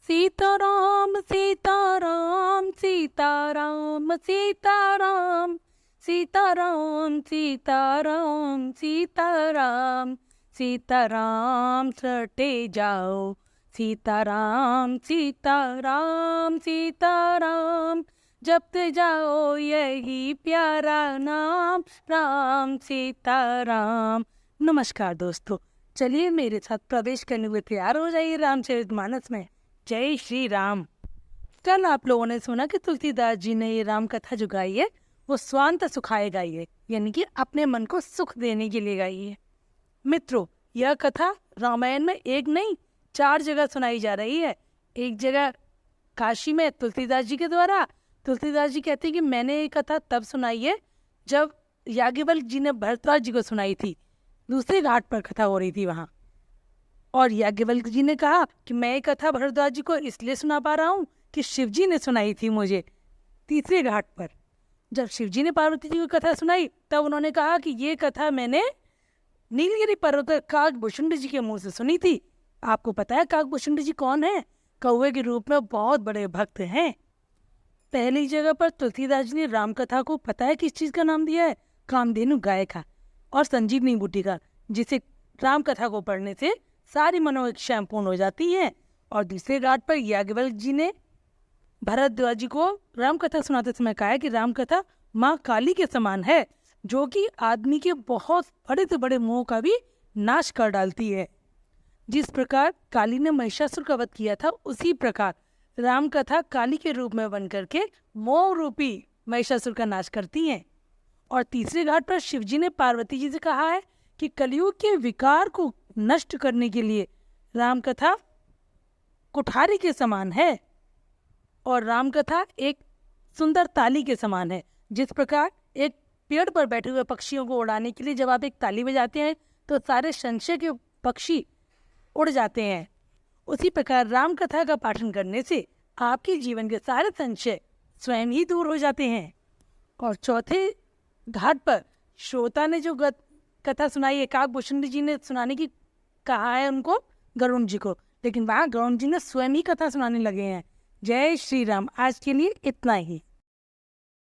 सीताराम सीताराम सीताराम सीताराम सीताराम सीताराम सीताराम सीताराम सटे जाओ सीताराम सीताराम सीताराम जपते जाओ यही प्यारा नाम राम सीताराम। नमस्कार दोस्तों, चलिए मेरे साथ प्रवेश करने के लिए तैयार हो जाइए रामचरितमानस में। जय श्री राम। कल आप लोगों ने सुना कि तुलसीदास जी ने ये राम कथा जो गाई है वो स्वांत सुखाए गाई है, यानी कि अपने मन को सुख देने के लिए गाई है। मित्रों, यह कथा रामायण में एक नहीं 4 जगह सुनाई जा रही है। एक जगह काशी में तुलसीदास जी के द्वारा। तुलसीदास जी कहते हैं कि मैंने ये कथा तब सुनाई है जब याज्ञवल्क्य जी ने भरद्वाज जी को सुनाई थी। दूसरे घाट पर कथा हो रही थी वहाँ, और याज्ञवल्क्य जी ने कहा कि मैं ये कथा भरद्वाज जी को इसलिए सुना पा रहा हूँ कि शिव जी ने सुनाई थी मुझे। तीसरे घाट पर जब शिव जी ने पार्वती जी को कथा सुनाई तब उन्होंने कहा कि ये कथा मैंने नीलगिरी पर्वत पर काकभूषुंड जी के मुंह से सुनी थी। आपको पता है काकभूषुंड जी कौन है? कौवे के रूप में बहुत बड़े भक्त हैं। पहली जगह पर तुलसीदास जी ने रामकथा को पता है किस चीज का नाम दिया है? कामधेनु गाय का और संजीवनी बूटी का, जिसे रामकथा को पढ़ने से सारी मनोइच्छाएं पूर्ण हो जाती हैं। और दूसरे घाट पर याज्ञवल्क्य जी ने भरद्वाज जी को रामकथा सुनाते समय कहा है कि रामकथा माँ काली के समान है, जो कि आदमी के बहुत बड़े से बड़े मोह का भी नाश कर डालती है। जिस प्रकार काली ने महिषासुर का वध किया था, उसी प्रकार राम कथा काली के रूप में बन करके मोह रूपी महिषासुर का नाश करती है। और तीसरे घाट पर शिव जी ने पार्वती जी से कहा है कि कलयुग के विकार को नष्ट करने के लिए राम कथा कुठारी के समान है और राम कथा एक सुंदर ताली के समान है। जिस प्रकार एक पेड़ पर बैठे हुए पक्षियों को उड़ाने के लिए जब आप एक ताली बजाते हैं तो सारे संशय के पक्षी उड़ जाते हैं, उसी प्रकार राम कथा का पाठन करने से आपके जीवन के सारे संशय स्वयं ही दूर हो जाते हैं। और चौथे घाट पर श्रोता ने जो कथा सुनाई है, काकभूषुंड जी ने सुनाने की कहा है उनको गरुण जी को, लेकिन वहाँ गरुण जी ने स्वयं ही कथा सुनाने लगे हैं। जय श्री राम। आज के लिए इतना ही।